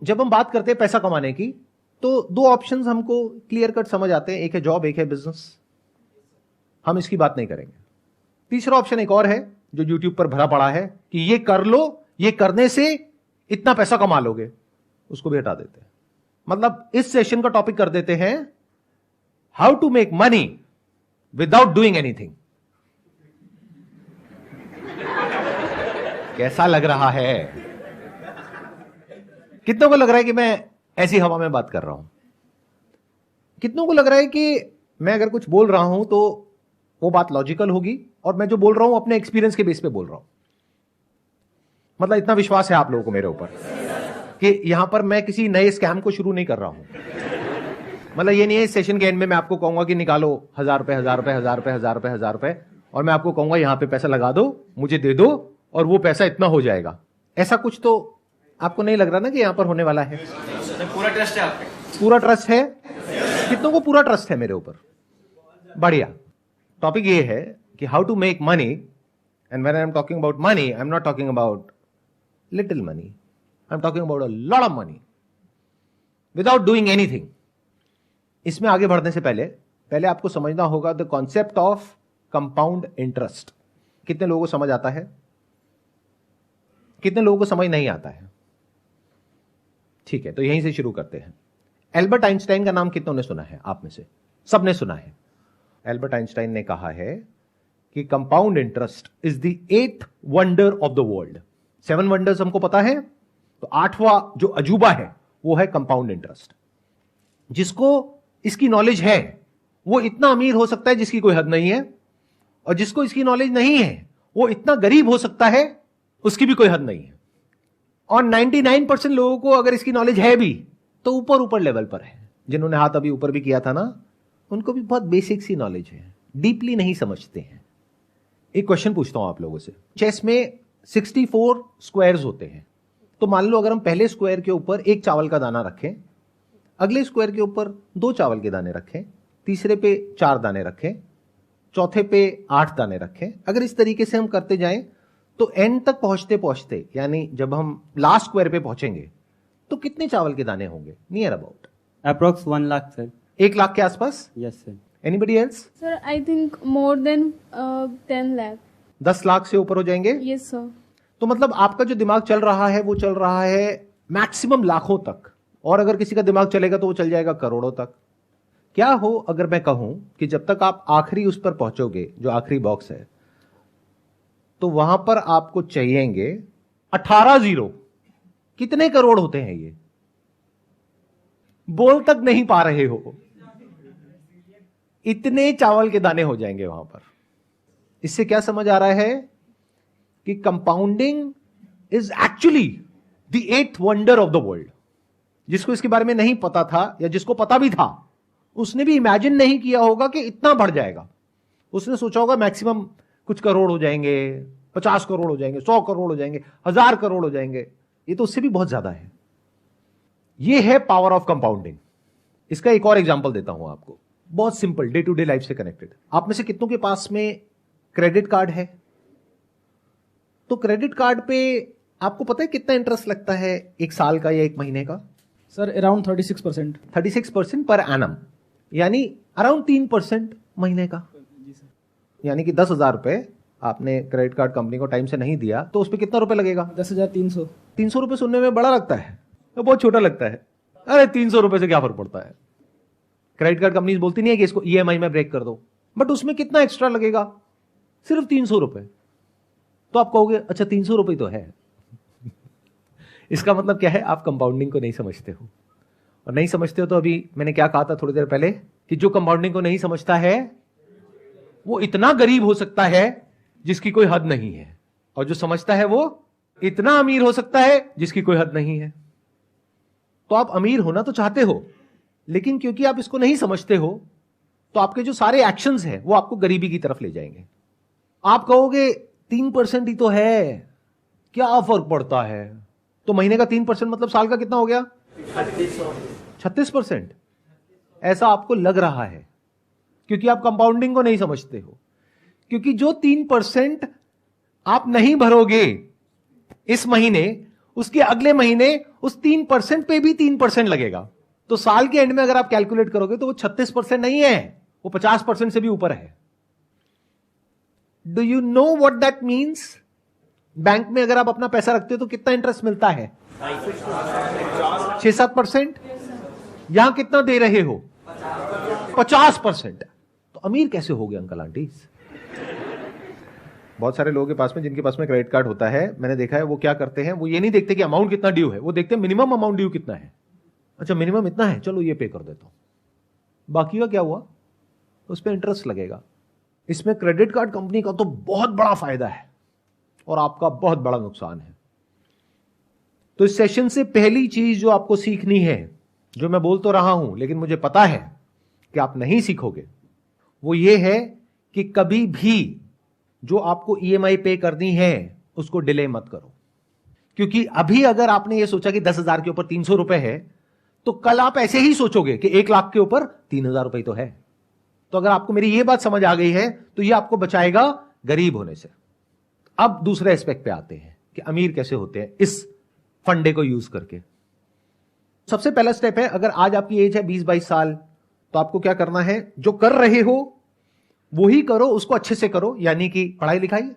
जब हम बात करते हैं पैसा कमाने की, तो दो ऑप्शंस हमको क्लियर कट समझ आते हैं, एक है जॉब, एक है बिजनेस। हम इसकी बात नहीं करेंगे। तीसरा ऑप्शन एक और है जो यूट्यूब पर भरा पड़ा है कि ये कर लो, ये करने से इतना पैसा कमा लोगे, उसको भी हटा देते हैं। मतलब इस सेशन का टॉपिक कर देते हैं how to make money without doing anything. कैसा लग रहा है? कितनों को लग रहा है कि मैं ऐसी हवा में बात कर रहा हूं? कितनों को लग रहा है कि मैं अगर कुछ बोल रहा हूं तो वो बात लॉजिकल होगी और मैं जो बोल रहा हूं अपने एक्सपीरियंस के बेस पे बोल रहा हूं? मतलब इतना विश्वास है आप लोगों को मेरे ऊपर कि यहां पर मैं किसी नए स्कैम को शुरू नहीं कर रहा हूं। मतलब ये नहीं है इस सेशन के एंड में मैं आपको कहूंगा कि निकालो 1000 रुपए 1000 रुपए 1000 रुपए 1000 रुपए 1000 रुपए और मैं आपको कहूंगा यहां पे पैसा लगा दो, मुझे दे दो और वो पैसा इतना हो जाएगा। ऐसा कुछ तो आपको नहीं लग रहा ना कि यहां पर होने वाला है? पूरा ट्रस्ट है आप पे? पूरा ट्रस्ट है। कितनों को पूरा ट्रस्ट है मेरे ऊपर? बढ़िया। टॉपिक ये है कि how to make money, and when I am talking about money, I am not talking about little money, I am talking about a lot of money without doing anything. इसमें आगे बढ़ने से पहले आपको समझना होगा the concept of compound interest. कितने लोगों को समझ आता है? कितने लोगों को समझ नहीं आता है? ठीक है, तो यहीं से शुरू करते हैं। एल्बर्ट आइंस्टाइन का नाम कितनों ने सुना है? आप में से सबने सुना है। एल्बर्ट आइंस्टाइन ने कहा है कि compound interest is the 8th wonder of the world. 7 wonders हमको पता है, तो 8वां जो अजूबा है वो है कंपाउंड इंटरेस्ट। जिसको इसकी नॉलेज है वो इतना अमीर हो सकता है जिसकी कोई हद नहीं है, और जिसको इसकी नॉलेज नहीं है वो इतना गरीब हो सकता है उसकी भी कोई हद नहीं है। और 99% लोगों को अगर इसकी नॉलेज है भी तो ऊपर ऊपर लेवल पर है। जिन्होंने हाथ अभी ऊपर भी किया था ना, उनको भी बहुत बेसिक सी नॉलेज है, डीपली नहीं समझते हैं। एक क्वेश्चन पूछता हूं आप लोगों से। चेस में 64 स्क्वायर्स होते हैं, तो मान लो अगर हम पहले स्क्वायर के ऊपर 1 चावल का दाना रखें, अगले स्क्वायर के ऊपर 2 चावल के दाने रखें, तीसरे पे 4 दाने रखें, चौथे पे 8 दाने रखें। अगर इस तरीके से हम करते जाएं तो एंड तक पहुंचते पहुंचते, यानी जब हम लास्ट स्क्वायर पे पहुंचेंगे तो कितने चावल के दाने होंगे? Near about approx 1 lakh sir. 1 lakh के आसपास? Yes sir. Anybody else? Sir, I think more than 10 lakh. 10 lakh से ऊपर हो जाएंगे? Yes, sir. तो मतलब आपका जो दिमाग चल रहा है वो चल रहा है मैक्सिमम लाखों तक, और अगर किसी का दिमाग चलेगा तो वो चल जाएगा करोड़ों तक। क्या हो अगर मैं कहूं कि जब तक आप आखिरी उस पर पहुंचोगे, जो आखिरी बॉक्स है, तो वहां पर आपको चाहिएंगे 18 जीरो। कितने करोड़ होते हैं ये? बोल तक नहीं पा रहे हो, इतने चावल के दाने हो जाएंगे वहां पर। इससे क्या समझ आ रहा है कि compounding is actually the 8th wonder of the world. जिसको इसके बारे में नहीं पता था, या जिसको पता भी था, उसने भी इमेजिन नहीं किया होगा कि इतना बढ़ जाएगा। उसने सोचा होगा मैक्सिमम कुछ करोड़ हो जाएंगे, 50 करोड़ हो जाएंगे, 100 करोड़ हो जाएंगे, 1000 करोड़ हो जाएंगे। ये तो उससे भी बहुत ज्यादा है। ये है पावर ऑफ कंपाउंडिंग। इसका एक और एग्जांपल देता हूं आपको, बहुत simple, day to day life से कनेक्टेड। आप में से कितनों के पास में क्रेडिट कार्ड है? तो क्रेडिट कार्ड पे आपको पता है कितना इंटरेस्ट लगता है, 1 साल का या 1 महीने का? Sir around 36%। 36% पर एनम, यानी अराउंड 3% महीने का। यानी कि 10,000 रुपए आपने क्रेडिट कार्ड कंपनी को टाइम से नहीं दिया तो उस पर कितना रुपए लगेगा? 10,300। 300 रुपए सुनने में बड़ा लगता है, तो बहुत छोटा लगता है। अरे 300 रुपए से क्या फर्क पड़ता है? क्रेडिट कार्ड कंपनी बोलती नहीं है कि इसको ईएमआई में ब्रेक कर दो, बट उसमें कितना एक्स्ट्रा लगेगा? सिर्फ 300 रुपए। तो आप कहोगे अच्छा 300 रुपए तो है। इसका मतलब क्या है? आप कंपाउंडिंग को नहीं समझते हो। और नहीं समझते हो तो अभी मैंने क्या कहा था थोड़ी देर पहले, कि जो कंपाउंडिंग को नहीं समझता है वो इतना गरीब हो सकता है जिसकी कोई हद नहीं है, और जो समझता है वो इतना अमीर हो सकता है जिसकी कोई हद नहीं है। तो आप अमीर होना तो चाहते हो, लेकिन क्योंकि आप इसको नहीं समझते हो तो आपके जो सारे एक्शंस हैं वो आपको गरीबी की तरफ ले जाएंगे। आप कहोगे 3% ही तो है, क्या फर्क पड़ता है? तो महीने का 3% मतलब साल का कितना हो गया? 36%। ऐसा आपको लग रहा है क्योंकि आप कंपाउंडिंग को नहीं समझते हो। क्योंकि जो 3% आप नहीं भरोगे इस महीने, उसके अगले महीने उस 3% पे भी 3% लगेगा। तो साल के एंड में अगर आप कैलकुलेट करोगे तो वो 36% नहीं है, वो 50% से भी ऊपर है। Do you know what that means? Bank में अगर आप अपना पैसा रखते हो तो कितना इंटरेस्ट मिलता है? 6-7%। यहां कितना दे रहे हो? 50%। तो अमीर कैसे हो गए अंकल आंटी? बहुत सारे लोगों के पास में, जिनके पास में क्रेडिट कार्ड होता है, मैंने देखा है वो क्या करते हैं, वो ये नहीं देखते कि अमाउंट कितना ड्यू है, वो देखते हैं मिनिमम अमाउंट ड्यू कितना है। अच्छा मिनिमम इतना है, चलो ये पे कर देता हूं, बाकी का क्या हुआ, उस पर इंटरेस्ट लगेगा। इसमें क्रेडिट कार्ड कंपनी का तो बहुत बड़ा फायदा है और आपका बहुत बड़ा नुकसान है। तो इस सेशन से पहली चीज जो आपको सीखनी है, जो मैं बोल तो रहा हूं लेकिन मुझे पता है कि आप नहीं सीखोगे, वो ये है कि कभी भी जो आपको ईएमआई पे करनी है उसको डिले मत करो। क्योंकि अभी अगर आपने ये सोचा कि 10,000 के ऊपर 300 रुपए है, तो कल आप ऐसे ही सोचोगे कि 1 लाख के ऊपर 3,000 रुपए तो है। तो अगर आपको मेरी ये बात समझ आ गई है तो ये आपको बचाएगा गरीब होने से। अब दूसरे एस्पेक्ट पे आते हैं कि अमीर कैसे होते हैं इस फंडे को यूज करके। सबसे पहला स्टेप है, अगर आज आपकी एज है 20-22 साल, तो आपको क्या करना है, जो कर रहे हो वही करो, उसको अच्छे से करो, यानी कि पढ़ाई लिखाई।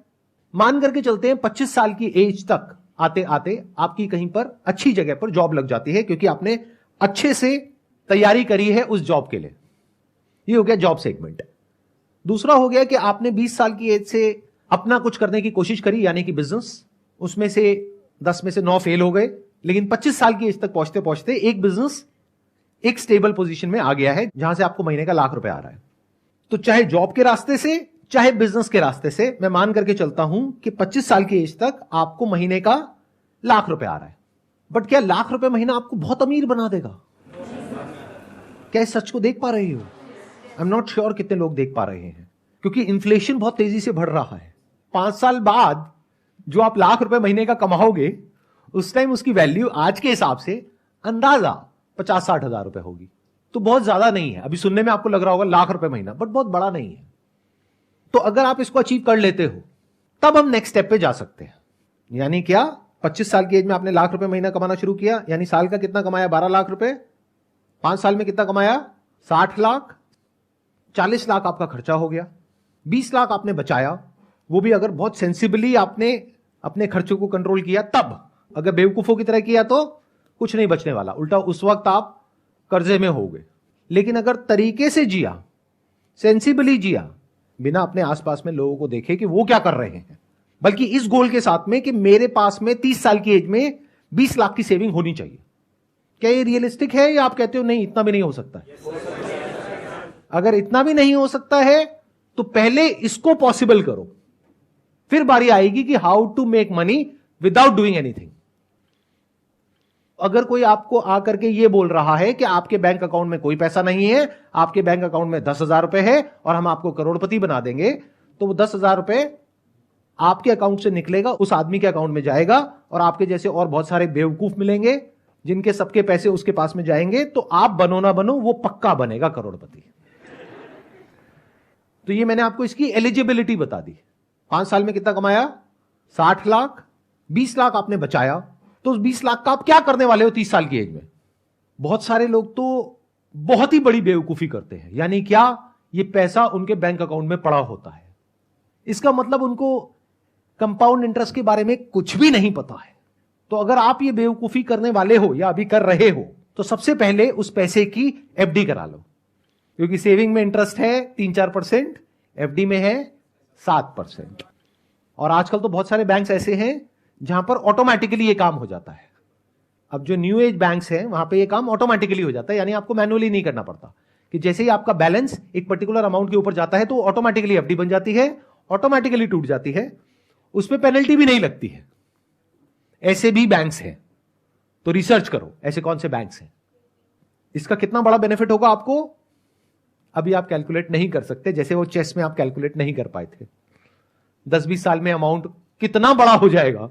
मान करके चलते हैं 25 साल की एज तक आते आते आपकी कहीं पर अच्छी जगह पर जॉब लग जाती है, क्योंकि आपने अच्छे से तैयारी करी है उस जॉब के लिए। ये हो गया जॉब सेगमेंट। दूसरा हो गया कि आपने 20 साल की एज से अपना कुछ करने की कोशिश करी, यानी कि बिजनेस। उसमें से 10 में से 9 फेल हो गए, लेकिन 25 साल की एज तक पहुंचते पहुंचते एक बिजनेस एक स्टेबल पोजीशन में आ गया है, जहां से आपको महीने का ₹1 लाख आ रहा है। तो चाहे जॉब के रास्ते से चाहे बिजनेस के रास्ते से, मैं मान करके चलता हूं कि 25 साल की एज तक आपको महीने का ₹1 लाख आ रहा है। बट क्या ₹1 लाख महीना आपको बहुत अमीर बना देगा? क्या इस सच को देख पा रहे हो? आई एम नॉट श्योर कितने लोग देख पा रहे हैं, क्योंकि इन्फ्लेशन बहुत तेजी से बढ़ रहा है। 5 साल बाद जो आप ₹1 लाख महीने का कमाओगे, उस टाइम उसकी वैल्यू आज के हिसाब से अंदाजा 50-60 हजार रुपए होगी। तो बहुत ज्यादा नहीं है। अभी सुनने में आपको लग रहा होगा ₹1 लाख महीना, बट बहुत बड़ा नहीं है। तो अगर आप इसको अचीव कर लेते हो, तब हम नेक्स्ट स्टेप पे जा सकते हैं। यानी क्या, 25 साल की एज में आपने ₹1 लाख महीना कमाना शुरू किया, यानी साल का कितना कमाया? ₹12 लाख। 5 साल में कितना कमाया? 60 लाख। 40 लाख आपका खर्चा हो गया। 20 लाख आपने बचाया, वो भी अगर बहुत सेंसिबली आपने अपने खर्चों को कंट्रोल किया तब। अगर बेवकूफों की तरह किया तो कुछ नहीं बचने वाला, उल्टा उस वक्त आप कर्जे में होगे। लेकिन अगर तरीके से जिया, सेंसिबली जिया, बिना अपने आसपास में लोगों को देखे कि वो क्या कर रहे हैं, बल्कि इस गोल के साथ में कि मेरे पास में 30 साल की एज में 20 लाख की सेविंग होनी चाहिए, क्या ये रियलिस्टिक है या आप कहते हो नहीं इतना भी नहीं हो सकता है? अगर इतना भी नहीं हो सकता है तो पहले इसको पॉसिबल करो, फिर बारी आएगी कि how to make money without doing anything. अगर कोई आपको आकर के ये बोल रहा है कि आपके बैंक अकाउंट में कोई पैसा नहीं है, आपके बैंक अकाउंट में 10,000 रुपए है और हम आपको करोड़पति बना देंगे, तो वो 10,000 रुपए आपके अकाउंट से निकलेगा, उस आदमी के अकाउंट में जाएगा, और आपके जैसे और बहुत सारे बेवकूफ मिलेंगे जिनके सबके पैसे उसके पास में जाएंगे। तो आप बनो ना बनो, वो पक्का बनेगा करोड़पति। तो ये मैंने आपको इसकी एलिजिबिलिटी बता दी। 5 साल में कितना कमाया? 60 लाख। 20 लाख आपने बचाया, तो उस 20 लाख का आप क्या करने वाले हो 30 साल की एज में? बहुत सारे लोग तो बहुत ही बड़ी बेवकूफी करते हैं। यानी क्या, ये पैसा उनके बैंक अकाउंट में पड़ा होता है। इसका मतलब उनको कंपाउंड इंटरेस्ट के बारे में कुछ भी नहीं पता है। तो अगर आप ये बेवकूफी करने वाले हो या अभी कर रहे हो, तो सबसे पहले उस पैसे की एफडी करा लो, क्योंकि सेविंग में इंटरेस्ट है 3-4%, एफडी में है 7%। और आजकल तो बहुत सारे बैंक्स ऐसे हैं जहां पर ऑटोमेटिकली ये काम हो जाता है। अब जो न्यू एज बैंक्स हैं वहां पे ये काम ऑटोमेटिकली हो जाता है, यानी आपको मैनुअली नहीं करना पड़ता, कि जैसे ही आपका बैलेंस एक पर्टिकुलर अमाउंट के ऊपर जाता है तो ऑटोमेटिकली एफडी बन जाती है, ऑटोमेटिकली टूट जाती है, उसमें पेनल्टी भी नहीं लगती है। ऐसे भी बैंक्स हैं, तो रिसर्च करो ऐसे कौन से बैंक्स हैं। इसका कितना बड़ा बेनिफिट होगा आपको, अभी आप कैलकुलेट नहीं कर सकते, जैसे वो चेस में आप कैलकुलेट नहीं कर पाए थे। 10-20 साल में अमाउंट कितना बड़ा हो जाएगा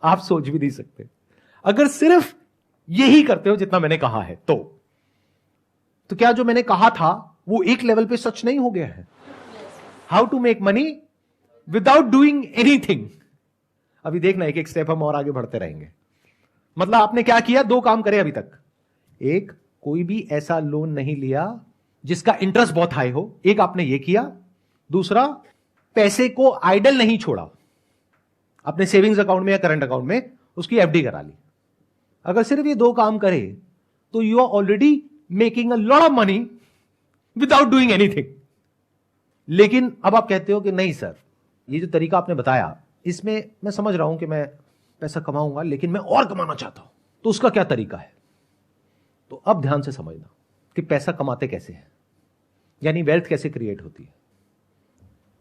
आप सोच भी नहीं सकते, अगर सिर्फ यही करते हो जितना मैंने कहा है। तो क्या जो मैंने कहा था वो एक लेवल पे सच नहीं हो गया है? How to make money without doing anything. अभी देखना, एक एक स्टेप हम और आगे बढ़ते रहेंगे। मतलब आपने क्या किया, दो काम करे अभी तक। एक, कोई भी ऐसा लोन नहीं लिया जिसका इंटरेस्ट बहुत हाई हो, एक आपने ये किया। दूसरा, पैसे को आइडल नहीं छोड़ा, अपने सेविंग्स अकाउंट में या करंट अकाउंट में उसकी एफडी करा ली। अगर सिर्फ ये दो काम करे तो you are already making a lot of money without doing anything. लेकिन अब आप कहते हो कि नहीं सर, ये जो तरीका आपने बताया इसमें मैं समझ रहा हूं कि मैं पैसा कमाऊंगा लेकिन मैं और कमाना चाहता हूं, तो उसका क्या तरीका है? तो अब ध्यान से समझना कि पैसा कमाते कैसे हैं, यानी वेल्थ कैसे क्रिएट होती है।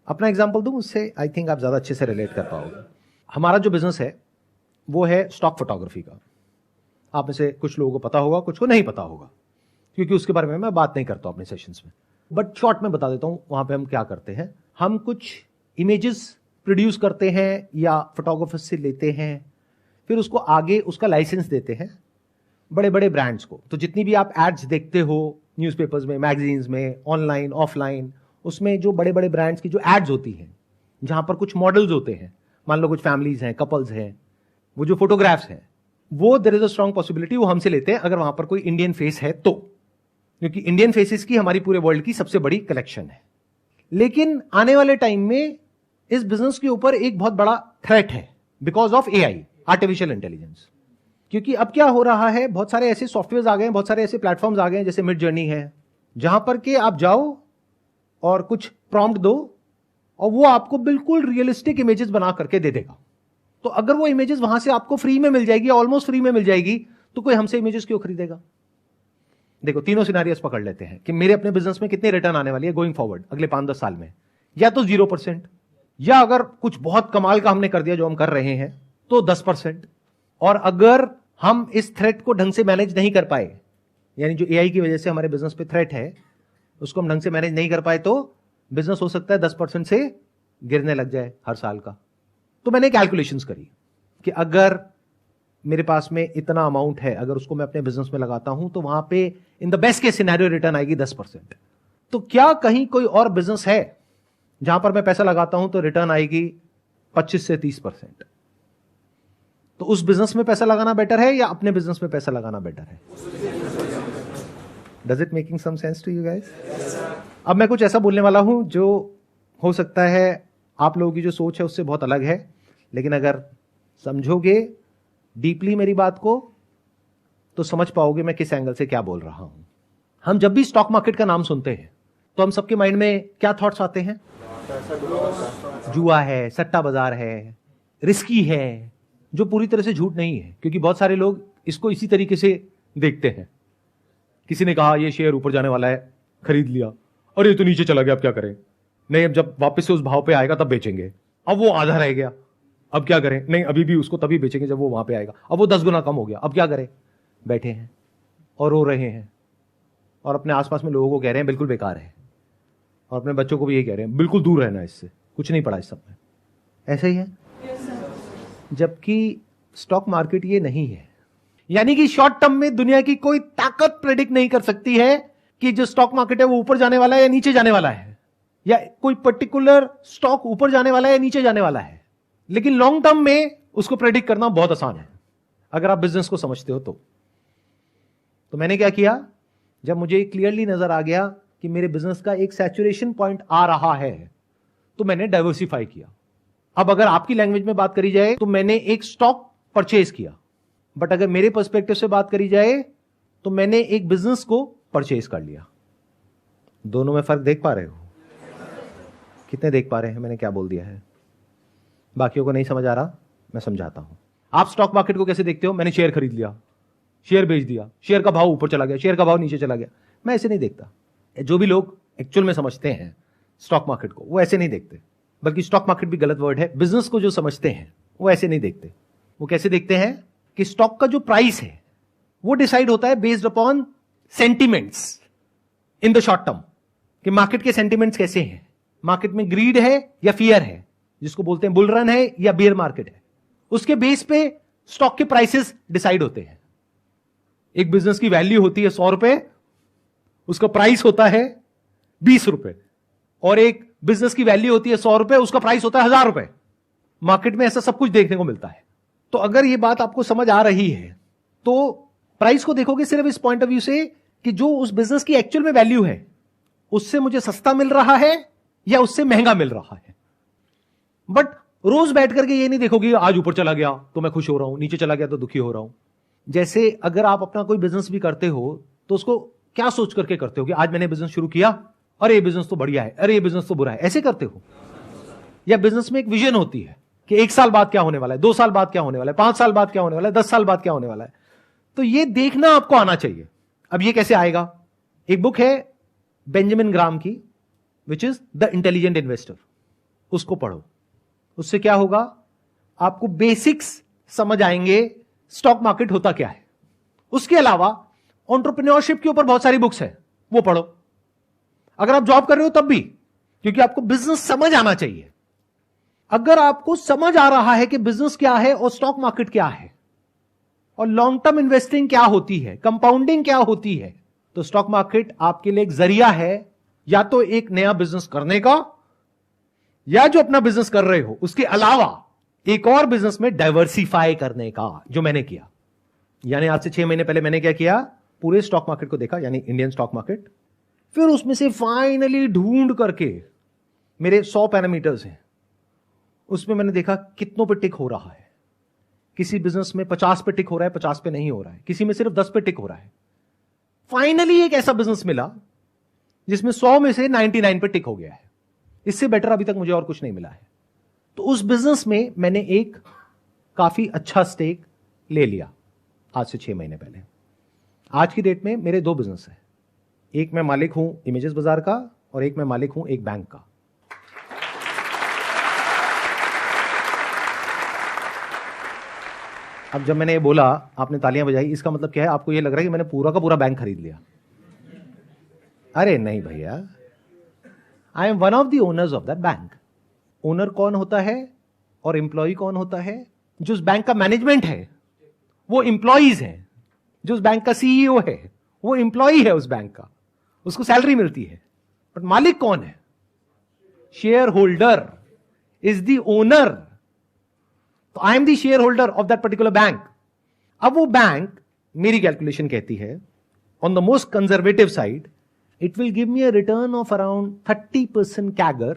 अपना एग्जांपल दूं, उससे आई थिंक आप ज्यादा अच्छे से रिलेट कर पाओगे। हमारा जो बिजनेस है वो है स्टॉक फोटोग्राफी का। आप में से कुछ लोगों को पता होगा, कुछ को नहीं पता होगा, क्योंकि उसके बारे में मैं बात नहीं करता अपने सेशंस में, बट शॉर्ट में बता देता हूं वहां पे हम क्या करते हैं। हम कुछ इमेजेस प्रोड्यूस करते हैं या फोटोग्राफर से लेते हैं, फिर उसको आगे उसका लाइसेंस देते हैं बड़े बड़े ब्रांड्स को। तो जितनी भी आप एड्स देखते हो न्यूज़पेपर्स में, मैगजीन्स में, ऑनलाइन ऑफलाइन, उसमें जो बड़े बड़े ब्रांड्स की जो एड्स होती हैं जहां पर कुछ मॉडल्स होते हैं, मान लो कुछ फैमिलीज हैं, कपल्स हैं, वो जो फोटोग्राफ्स हैं वो there is a strong possibility वो हमसे लेते हैं अगर वहां पर कोई इंडियन फेस है तो, क्योंकि इंडियन फेसेस की हमारी पूरे वर्ल्ड की सबसे बड़ी कलेक्शन है। लेकिन आने वाले टाइम में इस बिजनेस के ऊपर एक बहुत बड़ा थ्रेट है because of AI, artificial intelligence. क्योंकि अब क्या हो रहा है, बहुत सारे ऐसे सॉफ्टवेयर आ गए हैं, बहुत सारे ऐसे प्लेटफॉर्म्स आ गए हैं जैसे मिड जर्नी है, जहां पर के आप जाओ और कुछ प्रॉम्प्ट दो और वो आपको बिल्कुल रियलिस्टिक इमेजेस बना करके दे देगा। तो अगर वो इमेजेस वहां से आपको फ्री में मिल जाएगी, ऑलमोस्ट फ्री में मिल जाएगी, तो कोई हमसे इमेजेस क्यों खरीदेगा? देखो तीनों सिनेरियोस पकड़ लेते हैं कि मेरे अपने बिजनेस में कितने रिटर्न आने वाली है गोइंग फॉरवर्ड अगले 5-10 साल में। या तो 0%, या अगर कुछ बहुत कमाल का हमने कर दिया जो हम कर रहे हैं तो 10%। और अगर हम इस थ्रेट को ढंग से मैनेज नहीं कर पाए, यानी जो एआई की वजह से हमारे बिजनेस पे थ्रेट है उसको हम ढंग से मैनेज नहीं कर पाए, तो बिजनेस हो सकता है 10% से गिरने लग जाए हर साल का। तो मैंने कैलकुलेशंस करी कि अगर मेरे पास में इतना अमाउंट है, अगर उसको मैं अपने बिजनेस में लगाता हूं तो वहां पे in the best case scenario return आएगी 10%। तो क्या कहीं कोई और बिजनेस है जहां पर मैं पैसा लगाता हूं तो रिटर्न आएगी 25 से 30%? तो उस बिजनेस में पैसा लगाना बेटर है या अपने बिजनेस में पैसा लगाना बेटर है? Does it making some sense to you guys? अब मैं कुछ ऐसा बोलने वाला हूं जो हो सकता है आप लोगों की जो सोच है उससे बहुत अलग है, लेकिन अगर समझोगे डीपली मेरी बात को तो समझ पाओगे मैं किस एंगल से क्या बोल रहा हूं। हम जब भी स्टॉक मार्केट का नाम सुनते हैं तो हम सबके माइंड में क्या थॉट्स आते हैं? जुआ है, सट्टा बाजार है, रिस्की है, जो पूरी तरह से झूठ नहीं है, क्योंकि बहुत सारे लोग इसको इसी तरीके से देखते हैं। किसी ने कहा ये शेयर ऊपर जाने वाला है, खरीद लिया, और ये तो नीचे चला गया, अब क्या करें? नहीं, अब जब वापस से उस भाव पे आएगा तब बेचेंगे, अब वो आधा रह गया, अब क्या करें? नहीं, अभी भी उसको तभी बेचेंगे जब वो वहां पे आएगा, अब वो 10 गुना कम हो गया, अब क्या करें? बैठे हैं और रो रहे हैं और अपने आसपास में लोगों को कह रहे हैं बिल्कुल बेकार है, और अपने बच्चों को भी ये कह रहे हैं बिल्कुल दूर रहना इससे, कुछ नहीं पड़ा इस सब में। ऐसा ही है। जबकि स्टॉक मार्केट ये नहीं है, यानी कि शॉर्ट टर्म में दुनिया की कोई ताकत प्रेडिक्ट नहीं कर सकती है कि जो स्टॉक मार्केट है वो ऊपर जाने वाला है या नीचे जाने वाला है, या कोई पर्टिकुलर स्टॉक ऊपर जाने वाला है या नीचे जाने वाला है। लेकिन लॉन्ग टर्म में उसको प्रेडिक्ट करना बहुत आसान है अगर आप बिजनेस को समझते हो तो मैंने क्या किया, जब मुझे क्लियरली नजर आ गया कि मेरे बिजनेस का एक सैचुरेशन पॉइंट आ रहा है तो मैंने डाइवर्सिफाई किया। अब अगर आपकी लैंग्वेज में बात करी जाए तो मैंने एक स्टॉक परचेज किया, बट अगर मेरे पर्सपेक्टिव से बात करी जाए तो मैंने एक बिजनेस को परचेज कर लिया। दोनों में फर्क देख पा रहे हो? कितने देख पा रहे हैं मैंने क्या बोल दिया है? बाकियों को नहीं समझ आ रहा, मैं समझाता हूं। आप स्टॉक मार्केट को कैसे देखते हो? मैंने शेयर खरीद लिया, शेयर बेच दिया, शेयर का भाव ऊपर चला गया, शेयर का भाव नीचे चला गया। मैं ऐसे नहीं देखता। जो भी लोग एक्चुअल में समझते हैं स्टॉक मार्केट को वो ऐसे नहीं देखते, बल्कि स्टॉक मार्केट भी गलत वर्ड है। बिजनेस को जो समझते हैं वो ऐसे नहीं देखते। वो कैसे देखते हैं कि स्टॉक का जो प्राइस है वो डिसाइड होता है based upon sentiments in the short term, कि मार्केट के सेंटिमेंट्स कैसे हैं, मार्केट में ग्रीड है या फियर है, जिसको बोलते हैं बुल रन है या बियर मार्केट है, उसके बेस पे स्टॉक के प्राइसेस डिसाइड होते हैं। एक बिजनेस की वैल्यू होती है 100 रुपए, उसका प्राइस होता है 20 रुपए, और एक बिजनेस की वैल्यू होती है 100 रुपए, उसका प्राइस होता है 1000 रुपए। मार्केट में ऐसा सब कुछ देखने को मिलता है। तो अगर ये बात आपको समझ आ रही है तो प्राइस को देखोगे सिर्फ इस पॉइंट ऑफ व्यू से कि जो उस बिजनेस की एक्चुअल में वैल्यू है उससे मुझे सस्ता मिल रहा है या उससे महंगा मिल रहा है। बट रोज बैठ करके ये नहीं देखोगे आज ऊपर चला गया तो मैं खुश हो रहा हूं, नीचे चला गया तो दुखी हो रहा हूं। जैसे अगर आप अपना कोई बिजनेस भी करते हो तो उसको क्या सोच करके करते हो कि आज मैंने बिजनेस शुरू किया, अरे ये बिजनेस तो बढ़िया है, अरे ये बिजनेस तो बुरा है, ऐसे करते हो? या बिजनेस में एक विजन होती है कि 1 साल बाद क्या होने वाला है, 2 साल बाद क्या होने वाला है, 5 साल बाद क्या होने वाला है, 10 साल बाद क्या होने वाला है। तो ये देखना आपको आना चाहिए। अब ये कैसे आएगा? एक बुक है बेंजामिन ग्राम की, which is the intelligent investor, उसको पढ़ो। उससे क्या होगा, आपको बेसिक्स समझ आएंगे स्टॉक मार्केट होता क्या है। उसके अलावा एंटरप्रेन्योरशिप के ऊपर बहुत सारी बुक्स है, वो पढ़ो। अगर आप जॉब कर रहे हो तब भी, क्योंकि आपको बिजनेस समझ आना चाहिए। अगर आपको समझ आ रहा है कि बिजनेस क्या है और स्टॉक मार्केट क्या है और लॉन्ग टर्म इन्वेस्टिंग क्या होती है, कंपाउंडिंग क्या होती है, तो स्टॉक मार्केट आपके लिए एक जरिया है या तो एक नया बिजनेस करने का, या जो अपना बिजनेस कर रहे हो उसके अलावा एक और बिजनेस में डाइवर्सिफाई करने का, जो मैंने किया। यानी आज से 6 महीने पहले मैंने क्या किया, पूरे स्टॉक मार्केट को देखा, यानी इंडियन स्टॉक मार्केट। फिर उसमें से फाइनली ढूंढ करके, मेरे 100 पैरामीटर्स हैं, उसमें मैंने देखा कितनों पे टिक हो रहा है। किसी बिजनेस में 50 पे टिक हो रहा है, 50 पे नहीं हो रहा है, किसी में सिर्फ 10 पे टिक हो रहा है। फाइनली एक ऐसा बिजनेस मिला जिसमें 100 में से 99 पे टिक हो गया है। इससे बेटर अभी तक मुझे और कुछ नहीं मिला है। तो उस बिजनेस में मैंने एक काफी अच्छा स्टेक ले लिया आज से 6 महीने पहले। आज की डेट में मेरे 2 बिजनेस हैं। एक मैं मालिक हूं इमेजेस बाजार का और एक मैं मालिक हूं एक बैंक का। अब जब मैंने ये बोला, आपने तालियां बजाई, इसका मतलब क्या है? आपको ये लग रहा है कि मैंने पूरा का पूरा बैंक खरीद लिया। अरे नहीं भैया, I am one of the owners of that bank. Owner कौन होता है और एम्प्लॉय कौन होता है? जो उस बैंक का मैनेजमेंट है वो एम्प्लॉइज है, जो उस बैंक का सीईओ है वो एम्प्लॉय है उस बैंक का, उसको सैलरी मिलती है। बट मालिक कौन है? Share holder is the owner. तो I am the share holder of that particular bank. अब वो बैंक, मेरी कैलकुलेशन कहती है, on the most conservative side, it will give me a return of around 30% CAGR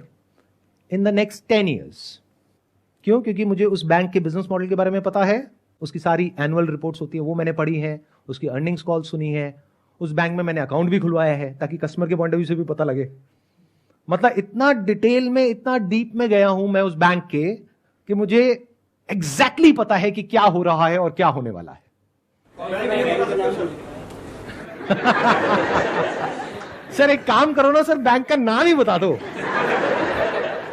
in the next 10 years. क्यों? क्योंकि मुझे उस बैंक के बिजनेस मॉडल के बारे में पता है, उसकी सारी एनुअल रिपोर्ट्स होती है वो मैंने पढ़ी है, उसकी अर्निंग्स कॉल सुनी है, उस बैंक में मैंने अकाउंट भी खुलवाया है ताकि कस्टमर के पॉइंट ऑफ व्यू से भी पता लगे। मतलब इतना डिटेल में, इतना डीप में गया हूं मैं उस बैंक के कि मुझे एग्जैक्टली पता है कि क्या हो रहा है और क्या होने वाला है। सर एक काम करो ना सर, बैंक का नाम ही बता दो।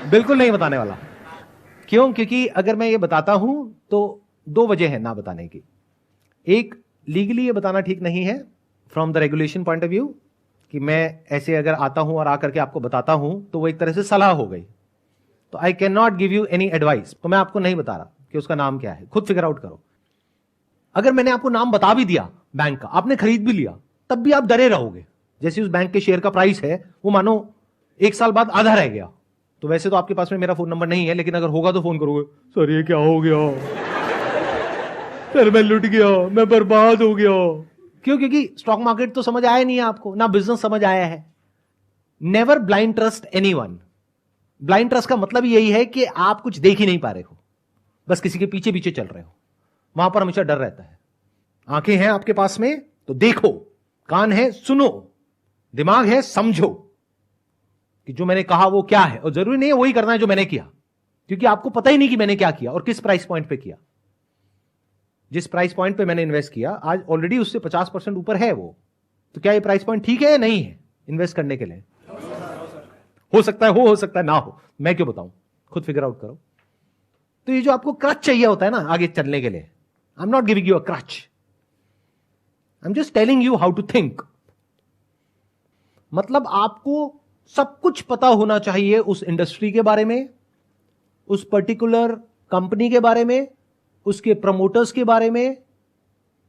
बिल्कुल नहीं बताने वाला। क्यों? क्योंकि अगर मैं ये बताता हूं तो 2 वजह है ना बताने की। एक, लीगली ये बताना ठीक नहीं है from the regulation point of view, कि मैं ऐसे अगर आता हूं और आकर के आपको बताता हूं तो वो एक तरह से सलाह हो गई। तो I can not give you any advice. तो मैं आपको नहीं बता रहा कि उसका नाम क्या है, खुद फिगर आउट करो। अगर मैंने आपको नाम बता भी दिया बैंक का, आपने खरीद भी लिया, तब भी आप डरे रहोगे। जैसे उस बैंक के शेयर का प्राइस है वो मानो 1 साल बाद आधा रह गया। तो वैसे तो आपके पास में मेरा फोन नंबर नहीं है, लेकिन अगर होगा तो फोन करोगे, सर ये क्या हो गया, सर मैं लुट गया, मैं बर्बाद हो गया। क्यों? क्योंकि स्टॉक मार्केट तो समझ आया नहीं है आपको, ना बिजनेस समझ आया है। Never blind trust anyone. Blind trust का मतलब यही है कि आप कुछ देख ही नहीं पा रहे हो, बस किसी के पीछे पीछे चल रहे हो। वहां पर हमेशा डर रहता है। आंखें हैं आपके पास में तो देखो, कान है सुनो, दिमाग है समझो कि जो मैंने कहा वो क्या है, और जरूरी नहीं है वही करना है जो मैंने किया, क्योंकि आपको पता ही नहीं कि मैंने क्या किया और किस प्राइस पॉइंट पे किया। जिस प्राइस पॉइंट पे मैंने इन्वेस्ट किया आज ऑलरेडी उससे 50% ऊपर है वो। तो क्या ये प्राइस पॉइंट ठीक है या नहीं है इन्वेस्ट करने के लिए? हो सकता है हो सकता है ना हो, मैं क्यों बताऊं, खुद फिगर आउट करो। तो ये जो आपको क्रच चाहिए होता है ना आगे चलने के लिए, I am not giving you a crutch, I am just telling you how to think. मतलब आपको सब कुछ पता होना चाहिए उस इंडस्ट्री के बारे में, उस पर्टिकुलर कंपनी के बारे में, उसके प्रमोटर्स के बारे में,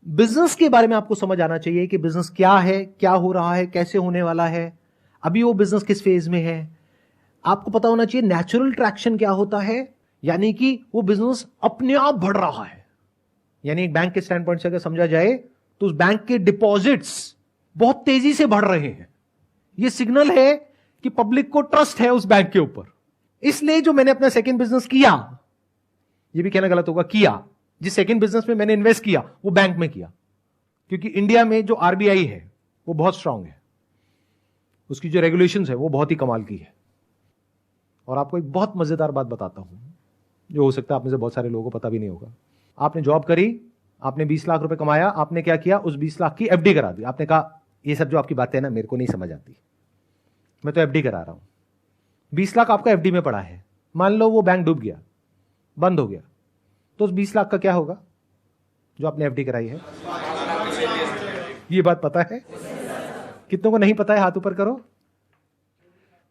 बिजनेस के बारे में आपको समझ आना चाहिए कि बिजनेस क्या है, क्या हो रहा है, कैसे होने वाला है, अभी वो बिजनेस किस फेज में है। आपको पता होना चाहिए नेचुरल ट्रैक्शन क्या होता है, यानी कि वो बिजनेस अपने आप बढ़ रहा है, यानी एक बैंक के स्टैंड पॉइंट से अगर समझा जाए तो उस बैंक के डिपॉजिट्स बहुत तेजी से बढ़ रहे हैं। यह सिग्नल है कि पब्लिक को ट्रस्ट है उस बैंक के ऊपर। इसलिए जो मैंने अपना सेकंड बिजनेस किया, यह भी कहना गलत होगा, किया, जिस सेकंड बिजनेस में मैंने इन्वेस्ट किया वो बैंक में किया, क्योंकि इंडिया में जो आरबीआई है वो बहुत स्ट्रांग है, उसकी जो रेगुलेशंस है वो बहुत ही कमाल की है। और आपको एक बहुत मजेदार बात बताता हूं, जो हो सकता है आप में से बहुत सारे लोगों को पता भी नहीं होगा। आपने जॉब करी, आपने 20 लाख रुपए कमाया, आपने क्या किया, उस 20 लाख की एफडी करा दी। आपने कहा ये सब जो आपकी बातें हैं ना मेरे को नहीं समझ आती, मैं तो एफडी करा रहा हूं। 20 लाख आपका एफडी में पड़ा है, मान लो वो बैंक डूब गया, बंद हो गया, तो उस 20 लाख का क्या होगा जो आपने एफडी कराई है? ये बात पता है? कितनों को नहीं पता है? हाथ ऊपर करो।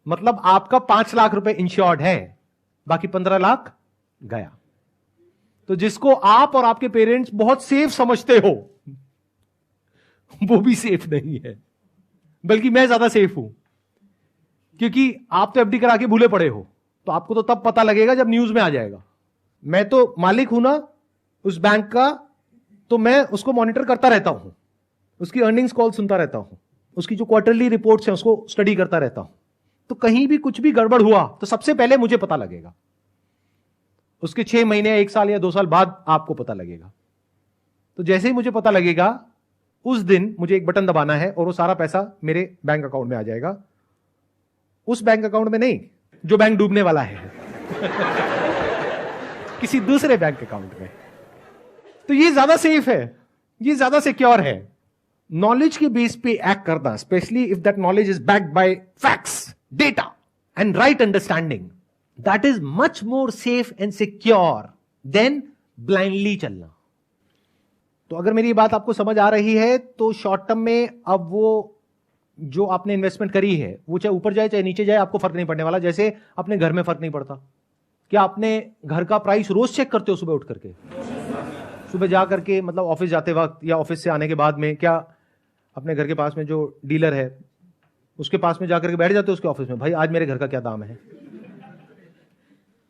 मतलब आपका 5 लाख रुपए इंश्योर्ड है, बाकी 15 लाख गया। तो जिसको आप और आपके पेरेंट्स बहुत सेफ समझते हो वो भी सेफ नहीं है, बल्कि मैं ज्यादा सेफ हूं, क्योंकि आप तो एफडी करा के भूले पड़े हो। तो आपको तो तब पता लगेगा जब न्यूज में आ जाएगा। मैं तो मालिक हूं ना उस बैंक का, तो मैं उसको मॉनिटर करता रहता हूं, उसकी अर्निंग्स कॉल सुनता रहता हूं, उसकी जो क्वार्टरली रिपोर्ट्स हैं उसको स्टडी करता रहता हूं। तो कहीं भी कुछ भी गड़बड़ हुआ तो सबसे पहले मुझे पता लगेगा, उसके 6 महीने, 1 साल या 2 साल बाद आपको पता लगेगा। तो जैसे ही मुझे पता लगेगा उस दिन मुझे एक बटन दबाना है और वो सारा पैसा मेरे बैंक अकाउंट में आ जाएगा। उस बैंक अकाउंट में नहीं जो बैंक डूबने वाला है किसी दूसरे बैंक अकाउंट में। तो ये ज्यादा सेफ है, ये ज्यादा सिक्योर है। नॉलेज के बेस पे एक्ट करना, specially if that knowledge is backed by facts, data and right understanding, that is much more safe and secure than blindly चलना। तो अगर मेरी बात आपको समझ आ रही है तो शॉर्ट टर्म में अब वो जो आपने इन्वेस्टमेंट करी है वो चाहे ऊपर जाए चाहे नीचे जाए आपको फर्क नहीं पड़ने वाला। जैसे अपने घर में फर्क नहीं पड़ता। क्या आपने घर का प्राइस रोज चेक करते हो सुबह उठ करके? सुबह जा करके, मतलब ऑफिस जाते वक्त या ऑफिस से आने के बाद में, क्या अपने घर के पास में जो डीलर है उसके पास में जाकर के बैठ जाते हो उसके ऑफिस में, भाई आज मेरे घर का क्या दाम है?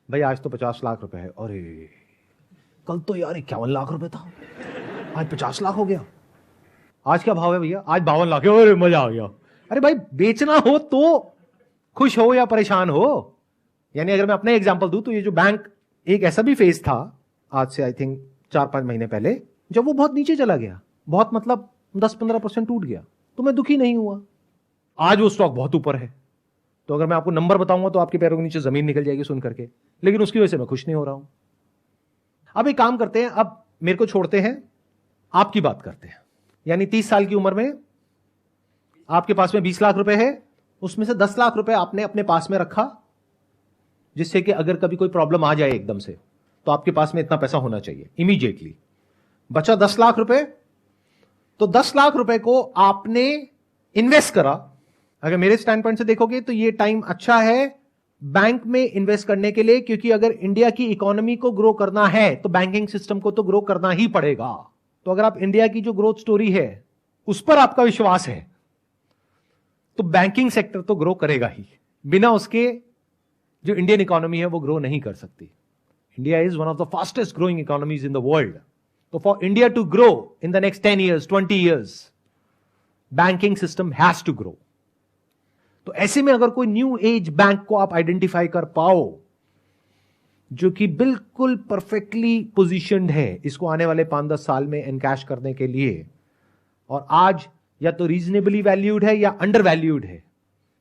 भाई आज तो 50 लाख रुपए है। अरे कल तो यार 51 लाख रुपए था, आज 50 लाख हो गया। आज क्या भाव है भैया? आज 52 लाख है। अरे मजा आ गया। अरे भाई बेचना हो तो खुश हो या परेशान हो। यानी अगर मैं अपने एग्जांपल दूं तो ये जो बैंक, एक ऐसा भी फेज था आज से आई थिंक 4-5 महीने पहले, जब वो बहुत नीचे चला गया, बहुत मतलब 10-15% टूट गया, तो मैं दुखी नहीं हुआ। आज वो स्टॉक बहुत ऊपर है, तो अगर मैं आपको नंबर बताऊंगा तो आपके पैरों के नीचे जमीन निकल जाएगी सुन करके, लेकिन उसकी वजह से मैं खुश नहीं हो रहा हूं। अब एक काम करते हैं, अब मेरे को छोड़ते हैं, आपकी बात करते हैं। यानी 30 साल की उम्र में आपके पास में 20 लाख रुपए है, उसमें से 10 लाख रुपए आपने अपने पास में रखा, जिससे कि अगर कभी कोई प्रॉब्लम आ जाए एकदम से तो आपके पास में इतना पैसा होना चाहिए इमीडिएटली। बचा 10 लाख रुपए, तो 10 लाख रुपए को आपने इन्वेस्ट करा। अगर मेरे स्टैंड पॉइंट से देखोगे तो ये टाइम अच्छा है बैंक में इन्वेस्ट करने के लिए, क्योंकि अगर इंडिया की इकोनॉमी को ग्रो करना है तो बैंकिंग सिस्टम को तो ग्रो करना ही पड़ेगा। तो अगर आप इंडिया की जो ग्रोथ स्टोरी है उस पर आपका विश्वास है तो बैंकिंग सेक्टर तो ग्रो करेगा ही, बिना उसके जो इंडियन इकोनॉमी है वो ग्रो नहीं कर सकती। India is one of the fastest growing economies in the world. तो for India to grow in the next 10 years, 20 years, banking system has to grow. तो ऐसे में अगर कोई न्यू एज बैंक को आप आइडेंटिफाई कर पाओ जो कि बिल्कुल परफेक्टली पोजीशनड है इसको आने वाले 5-10 साल में एनकैश करने के लिए, और आज या तो रीजनेबली वैल्यूड है या अंडर वैल्यूड है,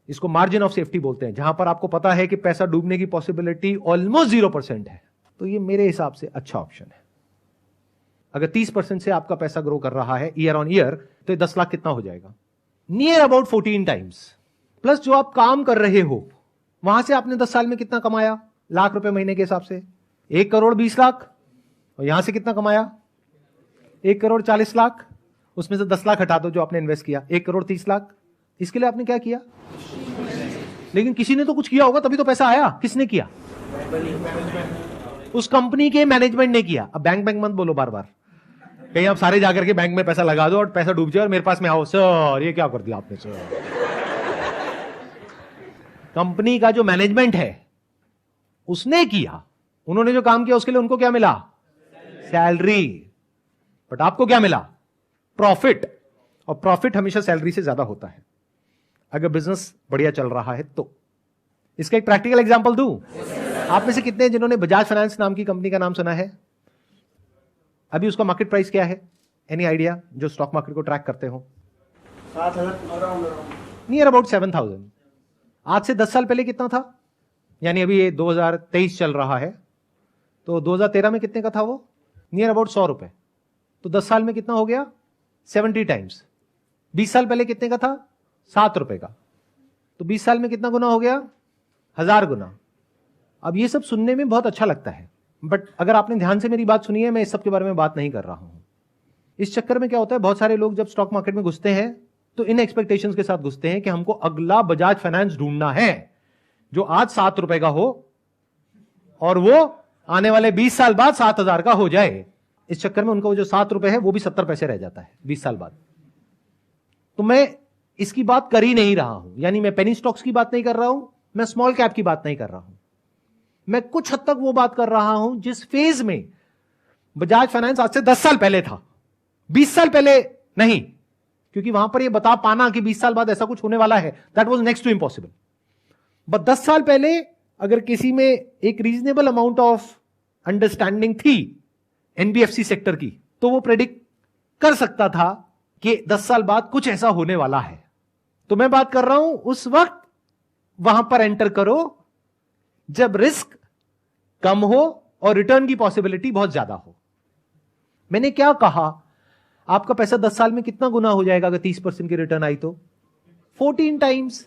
इसको मार्जिन ऑफ सेफ्टी बोलते हैं, जहां पर आपको पता है कि पैसा डूबने की पॉसिबिलिटी ऑलमोस्ट 0% है, तो ये मेरे हिसाब से अच्छा ऑप्शन है। अगर 30% से आपका पैसा ग्रो कर रहा है ईयर ऑन ईयर, तो 10 लाख कितना हो जाएगा? Near about 14 times. प्लस जो आप काम कर रहे हो वहां से आपने 10 साल में कितना कमाया लाख रुपए महीने के हिसाब से? 1 करोड़ 20 लाख। और यहां से कितना कमाया? 1 करोड़ 40 लाख। उसमें से 10 लाख हटा दो जो आपने इन्वेस्ट किया, 1 करोड़ 30 लाख। इसके लिए आपने क्या किया? लेकिन किसी ने तो कुछ किया होगा तभी तो पैसा आया। किसने किया? उस कंपनी के मैनेजमेंट ने किया। अब बैंक मत बोलो बार बार, कहीं आप सारे जाकर के बैंक में पैसा लगा दो और पैसा डूब जाए और मेरे पास में आओ, सर ये क्या कर दिया आपने सर। कंपनी का जो मैनेजमेंट है उसने किया, उन्होंने जो काम किया उसके लिए उनको क्या मिला? सैलरी। बट आपको क्या मिला? प्रॉफिट। और प्रॉफिट हमेशा सैलरी से ज्यादा होता है अगर बिजनेस बढ़िया चल रहा है तो। इसका एक प्रैक्टिकल एग्जांपल दूं? आप में से कितने हैं जिन्होंने बजाज फाइनेंस नाम की कंपनी का नाम सुना है? अभी उसका मार्केट प्राइस क्या है? Any idea? जो स्टॉक मार्केट को ट्रैक करते हो। 7,000 नियर अबाउट 7,000। आज से 10 साल पहले कितना था? यानी अभी ये 2023 चल रहा है, तो 2013 में कितने का था वो? नियर अबाउट 100 रुपए। तो 10 साल में कितना हो गया? 70 टाइम्स। 20 साल पहले कितने का था? 7 रुपए का। तो 20 साल में कितना गुना हो गया? 1000 गुना। अब ये सब सुनने में बहुत अच्छा लगता है, बट अगर आपने ध्यान से मेरी बात सुनी है, मैं इस सब के बारे में बात नहीं कर रहा हूं। इस चक्कर में क्या होता है, बहुत सारे लोग जब स्टॉक मार्केट में घुसते हैं तो इन एक्सपेक्टेशंस के साथ घुसते हैं कि हमको अगला बजाज फाइनेंस ढूंढना है जो आज 7 रुपए का हो और वो आने वाले 20 साल बाद 7,000 का हो जाए। इस चक्कर में उनका वो जो 7 रुपए है वो भी 70 पैसे रह जाता है 20 साल बाद। तो मैं इसकी बात कर ही नहीं रहा हूं, यानी मैं पेनी स्टॉक्स की बात नहीं कर रहा हूं, मैं स्मॉल कैप की बात नहीं कर रहा हूं। मैं कुछ हद तक वो बात कर रहा हूं जिस फेज में बजाज फाइनेंस आज से 10 साल पहले था, 20 साल पहले नहीं, क्योंकि वहां पर ये बता पाना कि 20 साल बाद ऐसा कुछ होने वाला है, that was next to impossible. बट 10 साल पहले अगर किसी में एक रीजनेबल अमाउंट ऑफ अंडरस्टैंडिंग थी एनबीएफसी सेक्टर की, तो वो प्रेडिक्ट कर सकता था कि 10 साल बाद कुछ ऐसा होने वाला है। तो मैं बात कर रहा हूं उस वक्त वहां पर एंटर करो जब रिस्क कम हो और रिटर्न की पॉसिबिलिटी बहुत ज्यादा हो। मैंने क्या कहा? आपका पैसा 10 साल में कितना गुना हो जाएगा अगर 30% की रिटर्न आई तो? 14 टाइम्स।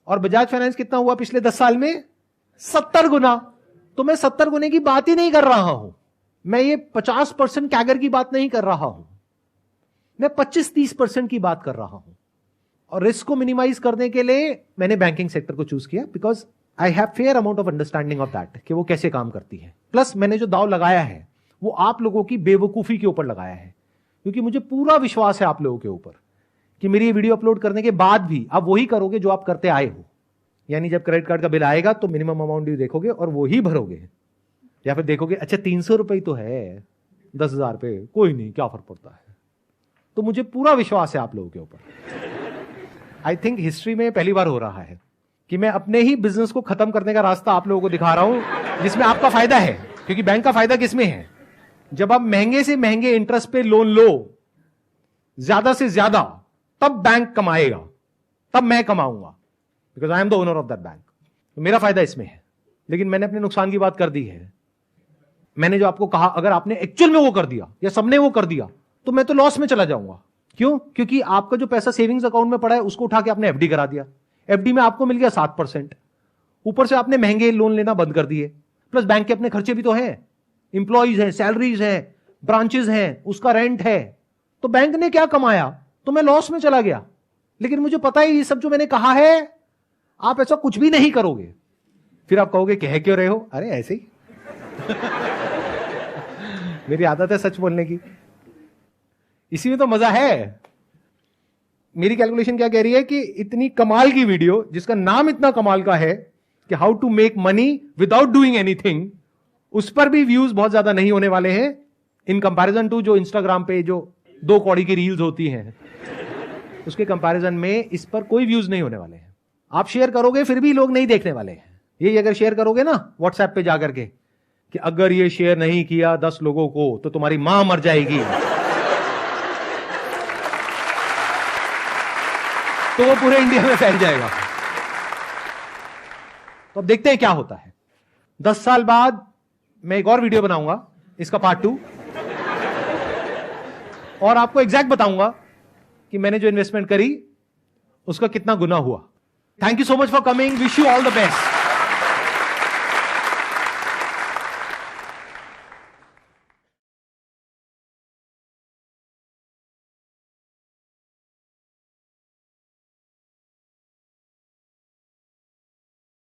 और बजाज फाइनेंस कितना हुआ पिछले 10 साल में? 70 गुना। तो मैं 70 गुने की बात ही नहीं कर रहा हूं, मैं ये 50% कैगर की बात नहीं कर रहा हूं, मैं 25-30% की बात कर रहा हूं। और रिस्क को मिनिमाइज करने के लिए मैंने बैंकिंग सेक्टर को चूज किया, because I have fair amount of understanding of that कि वो कैसे काम करती है। प्लस मैंने जो दाव लगाया है वो आप लोगों की बेवकूफी के ऊपर लगाया है, क्योंकि मुझे पूरा विश्वास है आप लोगों के ऊपर कि मेरी ये वीडियो अपलोड करने के बाद भी आप वही करोगे जो आप करते आए हो। यानी जब क्रेडिट कार्ड का बिल आएगा तो मिनिमम अमाउंट ड्यू देखोगे और वो ही भरोगे, या फिर देखोगे अच्छा 300 रुपए तो है 10,000 पे, कोई नहीं क्या फर्क पड़ता है। तो मुझे पूरा विश्वास है आप लोगों के ऊपर। आई थिंक हिस्ट्री में पहली बार हो रहा है कि मैं अपने ही बिजनेस को खत्म करने का रास्ता आप लोगों को दिखा रहा हूं, जिसमें आपका फायदा है। क्योंकि बैंक का फायदा किसमें है? जब आप महंगे से महंगे इंटरेस्ट पे लोन लो ज्यादा से ज्यादा, तब बैंक कमाएगा, तब मैं कमाऊंगा, because I am the owner of that bank. तो मेरा फायदा इसमें है। लेकिन मैंने अपने नुकसान की बात कर दी है। मैंने जो आपको कहा अगर आपने एक्चुअल में वो कर दिया या सबने वो कर दिया तो मैं तो लॉस में चला जाऊंगा। क्यों? क्योंकि आपका जो पैसा सेविंग्स अकाउंट में पड़ा है उसको उठा के आपने एफडी करा दिया, एफडी में आपको मिल गया 7%, ऊपर से आपने महंगे लोन लेना बंद कर दिए। प्लस बैंक के अपने खर्चे भी तो हैं, इंप्लॉइज हैं, सैलरीज हैं, ब्रांचेस हैं, उसका रेंट है। तो बैंक ने क्या कमाया? तो मैं लॉस में चला गया। लेकिन मुझे पता है ये सब जो मैंने कहा है आप ऐसा कुछ भी नहीं करोगे। फिर आप कहोगे कह क्यों रहे हो? अरे ऐसे ही मेरी आदत है सच बोलने की, इसी में तो मजा है। मेरी कैलकुलेशन क्या कह रही है कि इतनी कमाल की वीडियो जिसका नाम इतना कमाल का है कि how to make money without doing anything, उस पर भी व्यूज बहुत ज्यादा नहीं होने वाले हैं इन कंपैरिजन टू जो इंस्टाग्राम पे जो 2 कौड़ी की रील्स होती हैं, उसके कंपैरिजन में इस पर कोई व्यूज नहीं होने वाले हैं। आप शेयर करोगे फिर भी लोग नहीं देखने वाले हैं। ये अगर शेयर करोगे ना व्हाट्सएप पे जाकर के कि अगर ये शेयर नहीं किया 10 लोगों को तो तुम्हारी मां मर जाएगी, तो वो पूरे इंडिया में फैल जाएगा। तो अब देखते हैं क्या होता है। 10 साल बाद मैं एक और वीडियो बनाऊंगा, इसका पार्ट 2, और आपको एग्जैक्ट बताऊंगा कि मैंने जो इन्वेस्टमेंट करी उसका कितना गुना हुआ। Thank you so much for coming, wish you all the best.